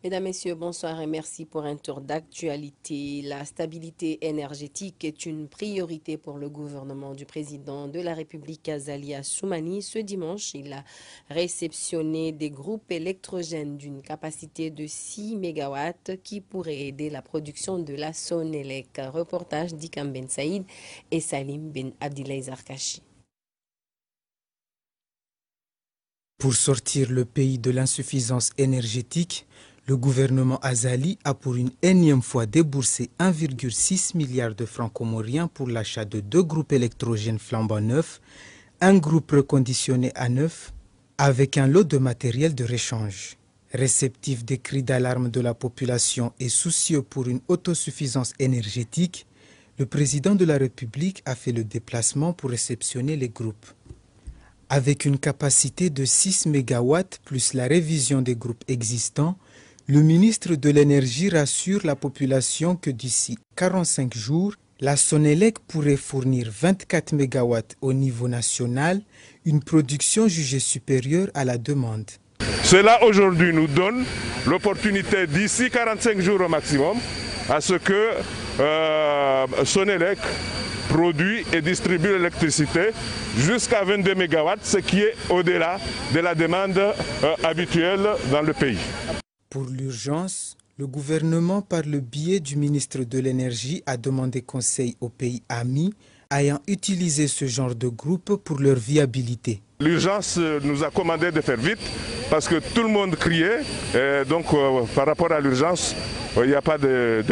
Mesdames, Messieurs, bonsoir et merci pour un tour d'actualité. La stabilité énergétique est une priorité pour le gouvernement du président de la République, Azali Assoumani. Ce dimanche, il a réceptionné des groupes électrogènes d'une capacité de 6 MW qui pourraient aider la production de la Sonelec. Reportage d'Ikam Ben Saïd et Salim Ben Abdillaï Zarkachi. Pour sortir le pays de l'insuffisance énergétique, le gouvernement Azali a pour une énième fois déboursé 1,6 milliard de francs comoriens pour l'achat de 2 groupes électrogènes flambant neufs, un groupe reconditionné à neuf, avec un lot de matériel de réchange. Réceptif des cris d'alarme de la population et soucieux pour une autosuffisance énergétique, le président de la République a fait le déplacement pour réceptionner les groupes. Avec une capacité de 6 MW plus la révision des groupes existants, le ministre de l'Énergie rassure la population que d'ici 45 jours, la Sonelec pourrait fournir 24 MW au niveau national, une production jugée supérieure à la demande. Cela aujourd'hui nous donne l'opportunité d'ici 45 jours au maximum à ce que Sonelec produit et distribue l'électricité jusqu'à 22 MW, ce qui est au-delà de la demande habituelle dans le pays. Pour l'urgence, le gouvernement, par le biais du ministre de l'Énergie, a demandé conseil aux pays amis ayant utilisé ce genre de groupe pour leur viabilité. L'urgence nous a commandé de faire vite parce que tout le monde criait. Et donc par rapport à l'urgence, il n'y a pas de...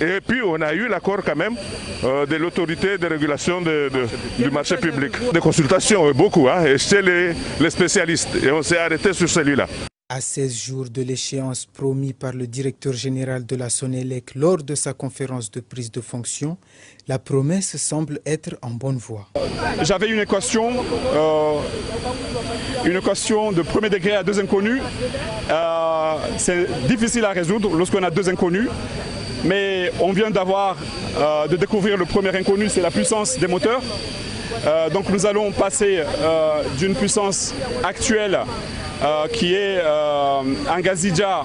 Et puis on a eu l'accord quand même de l'autorité de régulation du marché public. Des consultations, beaucoup, et chez les spécialistes. Et on s'est arrêté sur celui-là. À 16 jours de l'échéance promis par le directeur général de la Sonelec lors de sa conférence de prise de fonction, la promesse semble être en bonne voie. J'avais une équation de premier degré à 2 inconnus. C'est difficile à résoudre lorsqu'on a 2 inconnus, mais on vient de découvrir le premier inconnu, c'est la puissance des moteurs. Donc nous allons passer d'une puissance actuelle qui est un gazidja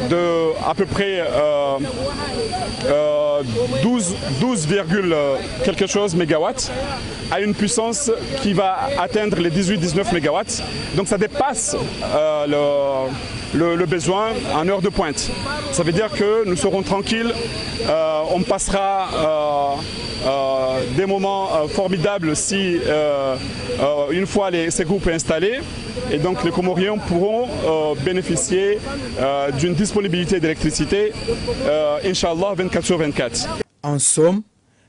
de à peu près 12, quelque chose mégawatts à une puissance qui va atteindre les 18-19 mégawatts. Donc ça dépasse le besoin en heure de pointe. Ça veut dire que nous serons tranquilles, on passera des moments formidables si une fois ces groupes installés, et donc les Comoriens pourront bénéficier d'une disponibilité d'électricité, Inch'Allah, 24 sur 24. En somme,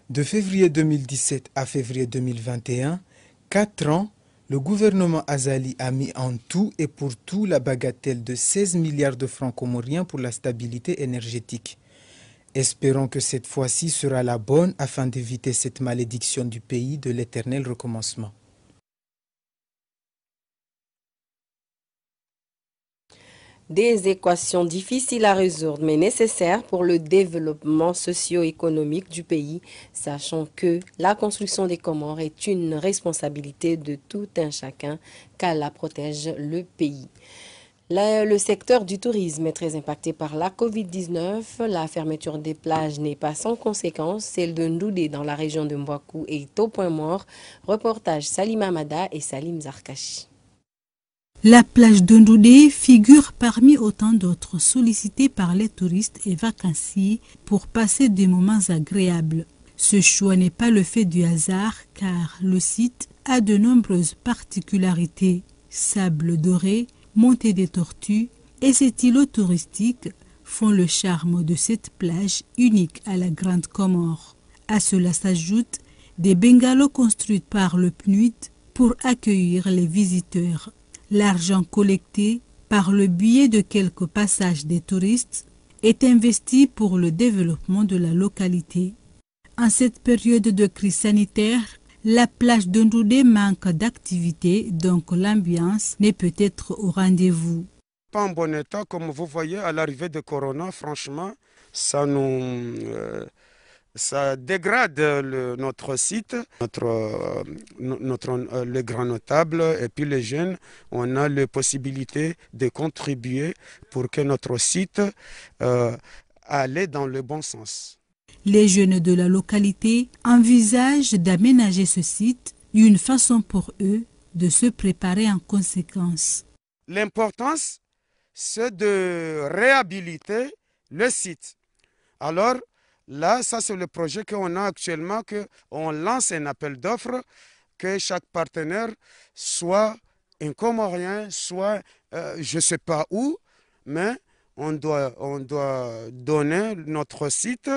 de février 2017 à février 2021, 4 ans, le gouvernement Azali a mis en tout et pour tout la bagatelle de 16 milliards de francs comoriens pour la stabilité énergétique. Espérons que cette fois-ci sera la bonne afin d'éviter cette malédiction du pays de l'éternel recommencement. Des équations difficiles à résoudre mais nécessaires pour le développement socio-économique du pays, sachant que la construction des Comores est une responsabilité de tout un chacun qu'Allah protège le pays. Le secteur du tourisme est très impacté par la Covid-19. La fermeture des plages n'est pas sans conséquence. Celle de Ndoudé dans la région de Mbouakou est au point mort. Reportage Salim Amada et Salim Zarkachi. La plage de Ndoudé figure parmi autant d'autres sollicitées par les touristes et vacanciers pour passer des moments agréables. Ce choix n'est pas le fait du hasard car le site a de nombreuses particularités. Sable doré, montée des tortues et cet îlot touristique font le charme de cette plage unique à la Grande Comore. À cela s'ajoutent des bungalows construits par le PNUD pour accueillir les visiteurs. L'argent collecté par le biais de quelques passages des touristes est investi pour le développement de la localité. En cette période de crise sanitaire, la plage de Ndoudé manque d'activité, donc l'ambiance n'est peut-être au rendez-vous. Pas en bon état, comme vous voyez, à l'arrivée de Corona, franchement, ça nous Ça dégrade notre site, les grands notables et puis les jeunes. On a la possibilité de contribuer pour que notre site aille dans le bon sens. Les jeunes de la localité envisagent d'aménager ce site, une façon pour eux de se préparer en conséquence. L'importance, c'est de réhabiliter le site. Alors, là, ça c'est le projet qu'on a actuellement, qu'on lance un appel d'offres, que chaque partenaire soit un Comorien, soit je ne sais pas où, mais on doit donner notre site.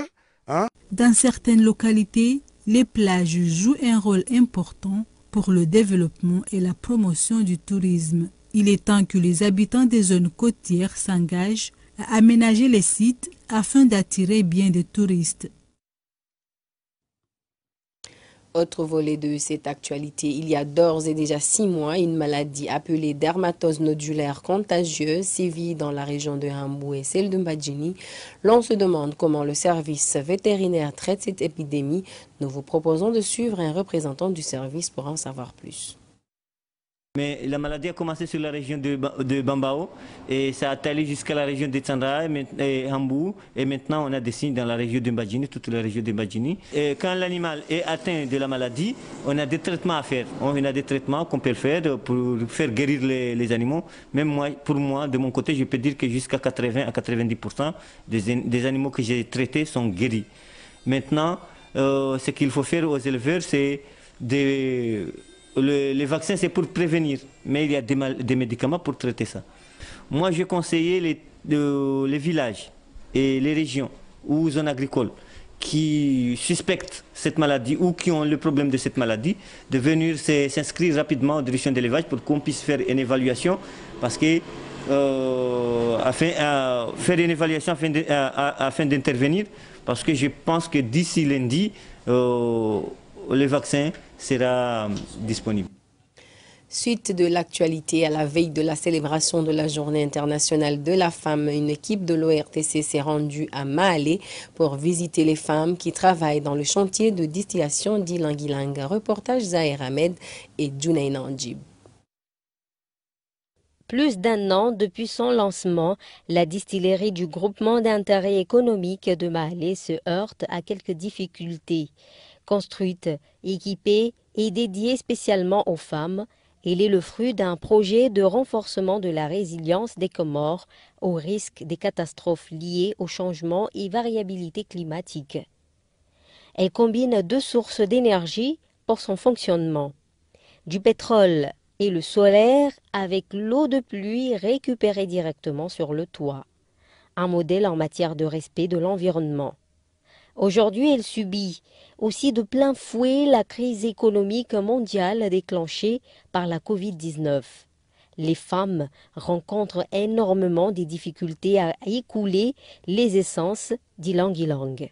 Dans certaines localités, les plages jouent un rôle important pour le développement et la promotion du tourisme. Il est temps que les habitants des zones côtières s'engagent à aménager les sites afin d'attirer bien des touristes. Autre volet de cette actualité, il y a d'ores et déjà 6 mois, une maladie appelée dermatose nodulaire contagieuse sévit dans la région de Hambou et celle de Mbadjini. L'on se demande comment le service vétérinaire traite cette épidémie. Nous vous proposons de suivre un représentant du service pour en savoir plus. Mais la maladie a commencé sur la région de Bambao et ça a allé jusqu'à la région de Tsandra et Hambou. Et maintenant, on a des signes dans la région de Mbadjini, toute la région de Mbadjini. Et quand l'animal est atteint de la maladie, on a des traitements à faire. On a des traitements qu'on peut faire pour faire guérir les animaux. Même moi, pour moi, de mon côté, je peux dire que jusqu'à 80 à 90% des animaux que j'ai traités sont guéris. Maintenant, ce qu'il faut faire aux éleveurs, c'est les vaccins, c'est pour prévenir, mais il y a des médicaments pour traiter ça. Moi, je conseillais les villages et les régions ou zones agricoles qui suspectent cette maladie ou qui ont le problème de cette maladie, de venir s'inscrire rapidement en direction d'élevage pour qu'on puisse faire une évaluation, parce que faire une évaluation afin d'intervenir, parce que je pense que d'ici lundi, le vaccin sera disponible. Suite de l'actualité, à la veille de la célébration de la Journée internationale de la femme, une équipe de l'ORTC s'est rendue à Mahalé pour visiter les femmes qui travaillent dans le chantier de distillation d'Ilang-Ilang. Reportage Zahir Ahmed et Djounaïna Andjib. Plus d'un an depuis son lancement, la distillerie du groupement d'intérêt économique de Mahalé se heurte à quelques difficultés. Construite, équipée et dédiée spécialement aux femmes, elle est le fruit d'un projet de renforcement de la résilience des Comores au risque des catastrophes liées au changement et variabilité climatique. Elle combine 2 sources d'énergie pour son fonctionnement, du pétrole et le solaire avec l'eau de pluie récupérée directement sur le toit. Un modèle en matière de respect de l'environnement. Aujourd'hui, elle subit aussi de plein fouet la crise économique mondiale déclenchée par la Covid-19. Les femmes rencontrent énormément des difficultés à écouler les essences d'Ilang-Ilang.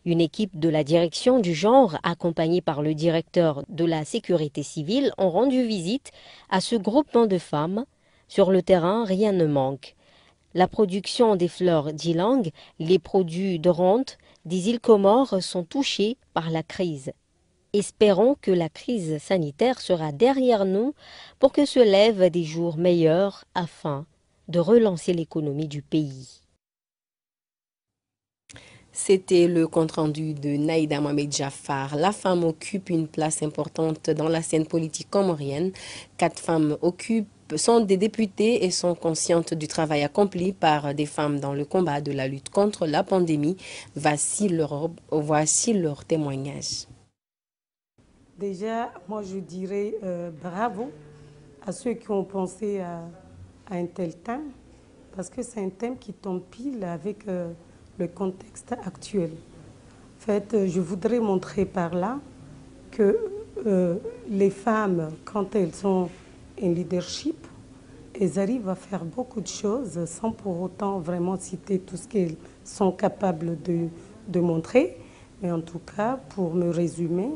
Une équipe de la direction du genre, accompagnée par le directeur de la sécurité civile, ont rendu visite à ce groupement de femmes. Sur le terrain, rien ne manque. La production des fleurs d'Ilang, les produits de rente des îles Comores sont touchés par la crise. Espérons que la crise sanitaire sera derrière nous pour que se lèvent des jours meilleurs afin de relancer l'économie du pays. C'était le compte-rendu de Naïda Mohamed Jaffar. La femme occupe une place importante dans la scène politique comorienne. 4 femmes sont des députées et sont conscientes du travail accompli par des femmes dans le combat de la lutte contre la pandémie. Voici leur témoignage. Déjà, moi je dirais bravo à ceux qui ont pensé à un tel thème, parce que c'est un thème qui tombe pile avec le contexte actuel. En fait, je voudrais montrer par là que les femmes, quand elles sont en leadership, elles arrivent à faire beaucoup de choses sans pour autant vraiment citer tout ce qu'elles sont capables de montrer. Mais en tout cas, pour me résumer,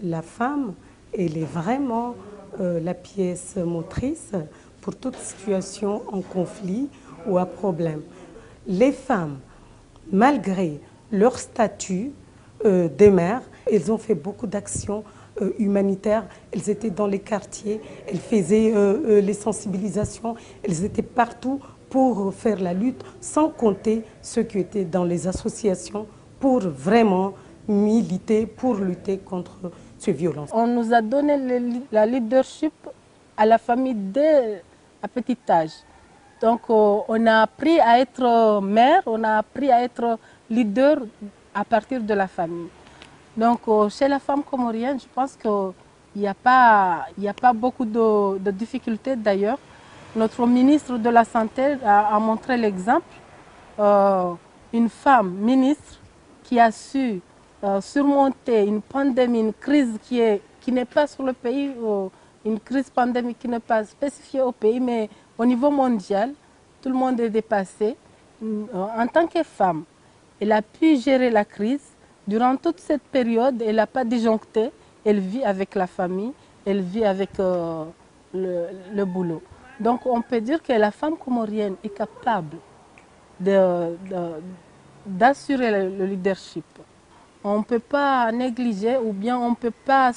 la femme, elle est vraiment la pièce motrice pour toute situation en conflit ou à problème. Les femmes, malgré leur statut, des mères. Elles ont fait beaucoup d'actions humanitaires. Elles étaient dans les quartiers, elles faisaient les sensibilisations, elles étaient partout pour faire la lutte, sans compter ceux qui étaient dans les associations pour vraiment militer, pour lutter contre ces violences. On nous a donné la leadership à la famille dès à petit âge. Donc on a appris à être mère, on a appris à être leader à partir de la famille. Donc chez la femme comorienne, je pense qu'il n'y a pas beaucoup de difficultés d'ailleurs. Notre ministre de la Santé a montré l'exemple. Une femme ministre qui a su surmonter une pandémie, une crise qui n'est pas sur le pays, une crise pandémique qui n'est pas spécifiée au pays, mais au niveau mondial, tout le monde est dépassé. En tant que femme, elle a pu gérer la crise. Durant toute cette période, elle n'a pas disjoncté. Elle vit avec la famille, elle vit avec le boulot. Donc on peut dire que la femme comorienne est capable d'assurer le leadership. On ne peut pas négliger ou bien on ne peut pas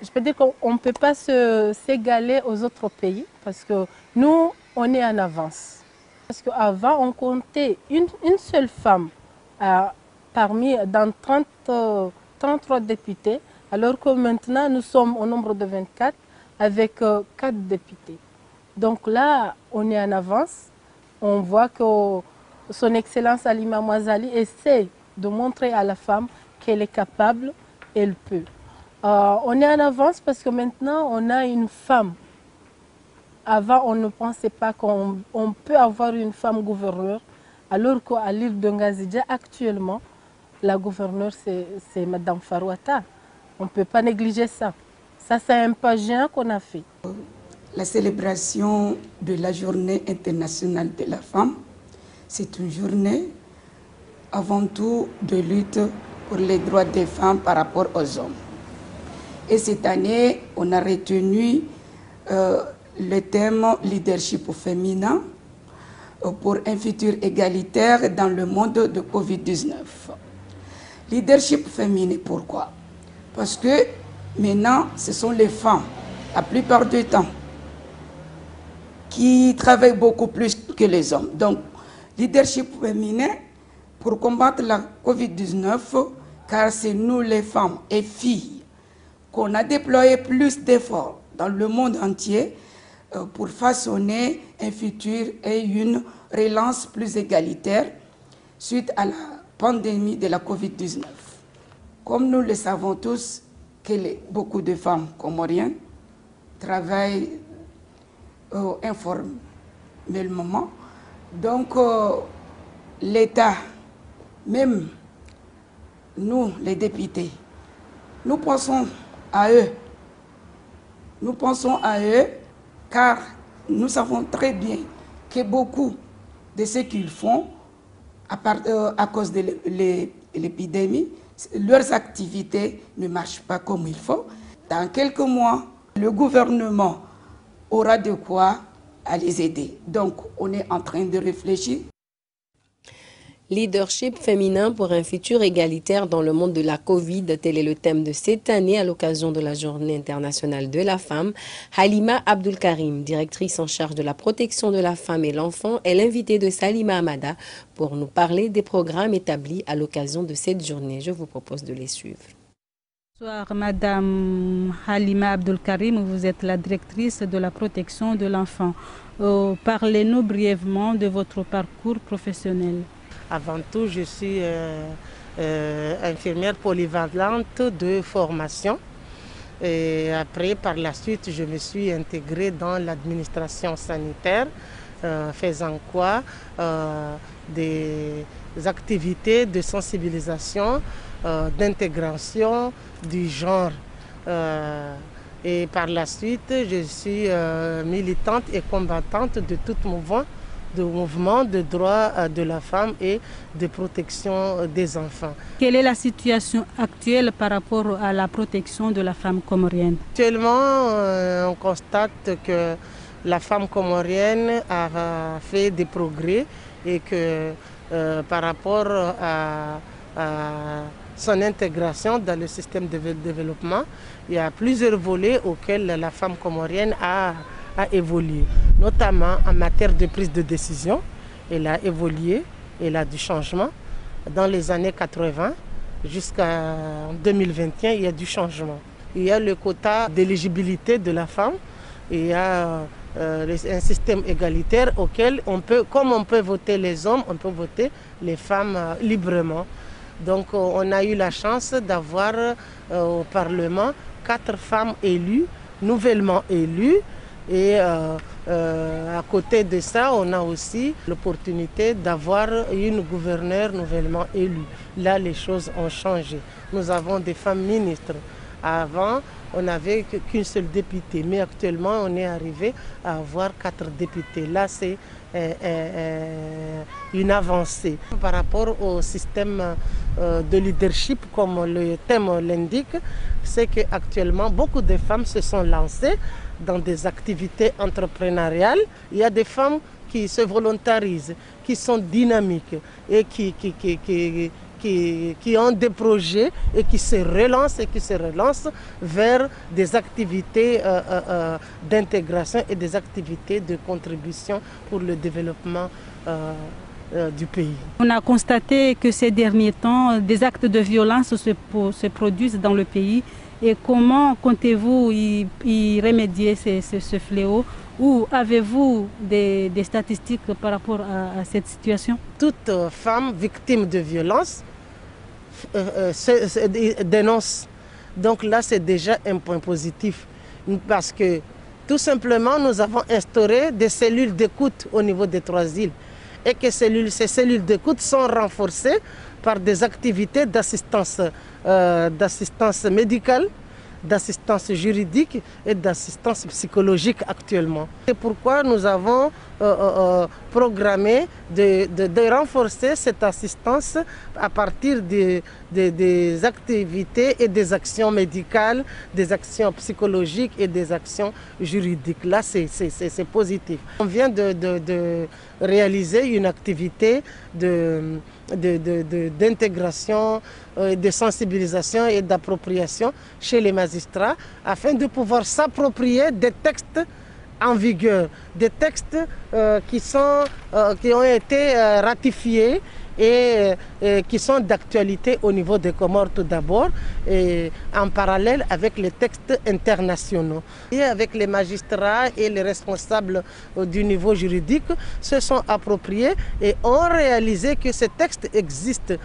je peux dire qu'on ne peut pas s'égaler aux autres pays parce que nous, on est en avance. Parce qu'avant, on comptait une seule femme dans 33 députés, alors que maintenant, nous sommes au nombre de 24 avec 4 députés. Donc là, on est en avance. On voit que son Excellence Halima Mouazali essaie de montrer à la femme qu'elle est capable, elle peut. On est en avance parce que maintenant, on a une femme. Avant, on ne pensait pas qu'on peut avoir une femme gouverneure, alors qu'à l'île de Ngazidja, actuellement, la gouverneure, c'est Mme Farouata. On ne peut pas négliger ça. Ça, c'est un pas géant qu'on a fait. La célébration de la Journée internationale de la femme, c'est une journée avant tout de lutte pour les droits des femmes par rapport aux hommes. Et cette année, on a retenu le thème leadership féminin pour un futur égalitaire dans le monde de Covid-19. Leadership féminin, pourquoi? Parce que maintenant, ce sont les femmes, la plupart du temps, qui travaillent beaucoup plus que les hommes. Donc, leadership féminin pour combattre la Covid-19, car c'est nous les femmes et filles qu'on a déployé plus d'efforts dans le monde entier pour façonner un futur et une relance plus égalitaire suite à la pandémie de la Covid-19. Comme nous le savons tous, que beaucoup de femmes comoriennes travaillent informellement. Donc l'État, même nous les députés, nous pensons à eux. Nous pensons à eux car nous savons très bien que beaucoup de ce qu'ils font à cause de l'épidémie, leurs activités ne marchent pas comme il faut. Dans quelques mois, le gouvernement aura de quoi à les aider. Donc, on est en train de réfléchir. Leadership féminin pour un futur égalitaire dans le monde de la Covid, tel est le thème de cette année à l'occasion de la Journée internationale de la femme. Halima Abdulkarim, directrice en charge de la protection de la femme et l'enfant, est l'invitée de Salima Amada pour nous parler des programmes établis à l'occasion de cette journée. Je vous propose de les suivre. Bonsoir Madame Halima Abdulkarim, vous êtes la directrice de la protection de l'enfant. Parlez-nous brièvement de votre parcours professionnel. Avant tout, je suis infirmière polyvalente de formation. Et après, par la suite, je me suis intégrée dans l'administration sanitaire, faisant quoi des activités de sensibilisation, d'intégration du genre. Et par la suite, je suis militante et combattante de tout mouvement de droit de la femme et de protection des enfants. Quelle est la situation actuelle par rapport à la protection de la femme comorienne? Actuellement, on constate que la femme comorienne a fait des progrès et que par rapport à son intégration dans le système de développement. Il y a plusieurs volets auxquels la femme comorienne a évolué, notamment en matière de prise de décision. Elle a évolué, elle a du changement. Dans les années 80 jusqu'à 2021, il y a du changement. Il y a le quota d'éligibilité de la femme, il y a un système égalitaire auquel comme on peut voter les hommes, on peut voter les femmes librement. Donc on a eu la chance d'avoir au Parlement 4 femmes élues, nouvellement élues. Et à côté de ça, on a aussi l'opportunité d'avoir une gouverneure nouvellement élue. Là, les choses ont changé. Nous avons des femmes ministres. Avant, on n'avait qu'une seule députée, mais actuellement, on est arrivé à avoir 4 députés. Là, c'est une avancée. Par rapport au système de leadership, comme le thème l'indique, c'est qu'actuellement, beaucoup de femmes se sont lancées dans des activités entrepreneuriales. Il y a des femmes qui se volontarisent, qui sont dynamiques et qui ont des projets et qui se relancent vers des activités d'intégration et des activités de contribution pour le développement du pays. On a constaté que ces derniers temps, des actes de violence se produisent dans le pays. Et comment comptez-vous y remédier ce fléau? Ou avez-vous des statistiques par rapport à cette situation? Toute femme victime de violence dénonce. Donc là, c'est déjà un point positif. Parce que tout simplement, nous avons instauré des cellules d'écoute au niveau des 3 îles. Et que ces cellules d'écoute sont renforcées par des activités d'assistance médicale, d'assistance juridique et d'assistance psychologique actuellement. C'est pourquoi nous avons programmé de renforcer cette assistance à partir des activités et des actions médicales, des actions psychologiques et des actions juridiques. Là, c'est positif. On vient de réaliser une activité d'intégration, de sensibilisation et d'appropriation chez les magistrats afin de pouvoir s'approprier des textes en vigueur, des textes qui ont été ratifiés et qui sont d'actualité au niveau des Comores tout d'abord, et en parallèle avec les textes internationaux. Et avec les magistrats et les responsables du niveau juridique se sont appropriés et ont réalisé que ces textes existent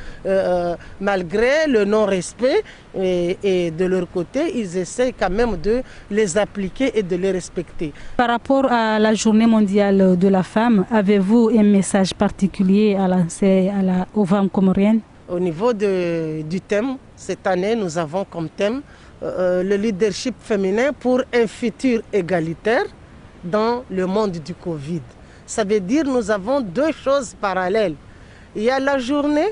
malgré le non-respect, et de leur côté, ils essaient quand même de les appliquer et de les respecter. Par rapport à la Journée mondiale de la femme, avez-vous un message particulier à lancer aux femmes comoriennes? Au niveau du thème, cette année, nous avons comme thème le leadership féminin pour un futur égalitaire dans le monde du Covid. Ça veut dire que nous avons 2 choses parallèles. Il y a la journée,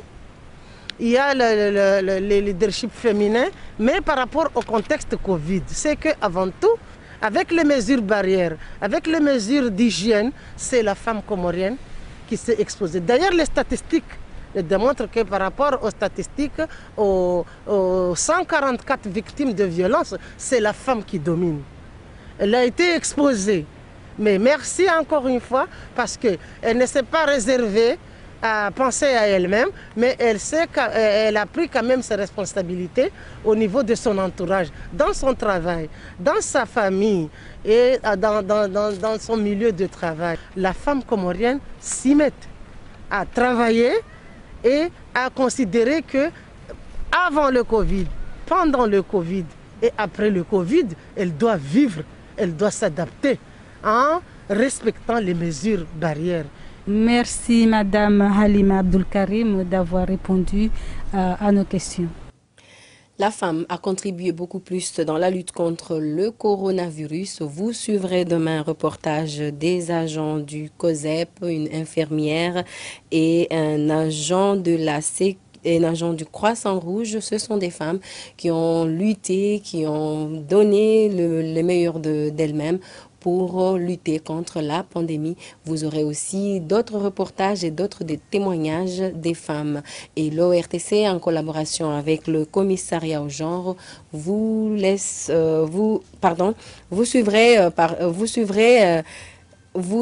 il y a le leadership féminin, mais par rapport au contexte Covid, c'est qu'avant tout, avec les mesures barrières, avec les mesures d'hygiène, c'est la femme comorienne qui s'est exposée. D'ailleurs, les statistiques démontrent que par rapport aux statistiques, aux 144 victimes de violence, c'est la femme qui domine. Elle a été exposée. Mais merci encore une fois, parce qu'elle ne s'est pas réservée à penser à elle-même, mais elle a pris quand même ses responsabilités au niveau de son entourage, dans son travail, dans sa famille et dans son milieu de travail. La femme comorienne s'y met à travailler et à considérer que avant le Covid, pendant le Covid et après le Covid, elle doit vivre, elle doit s'adapter en respectant les mesures barrières. Merci Madame Halima Abdulkarim d'avoir répondu à nos questions. La femme a contribué beaucoup plus dans la lutte contre le coronavirus. Vous suivrez demain un reportage des agents du COSEP, une infirmière et un agent de la un agent du Croissant-Rouge. Ce sont des femmes qui ont lutté, qui ont donné le meilleur d'elles-mêmes pour lutter contre la pandémie. Vous aurez aussi d'autres reportages et d'autres témoignages des femmes. Et l'ORTC, en collaboration avec le commissariat au genre, vous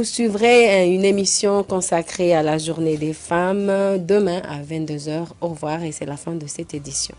suivrez une émission consacrée à la journée des femmes demain à 22h. Au revoir et c'est la fin de cette édition.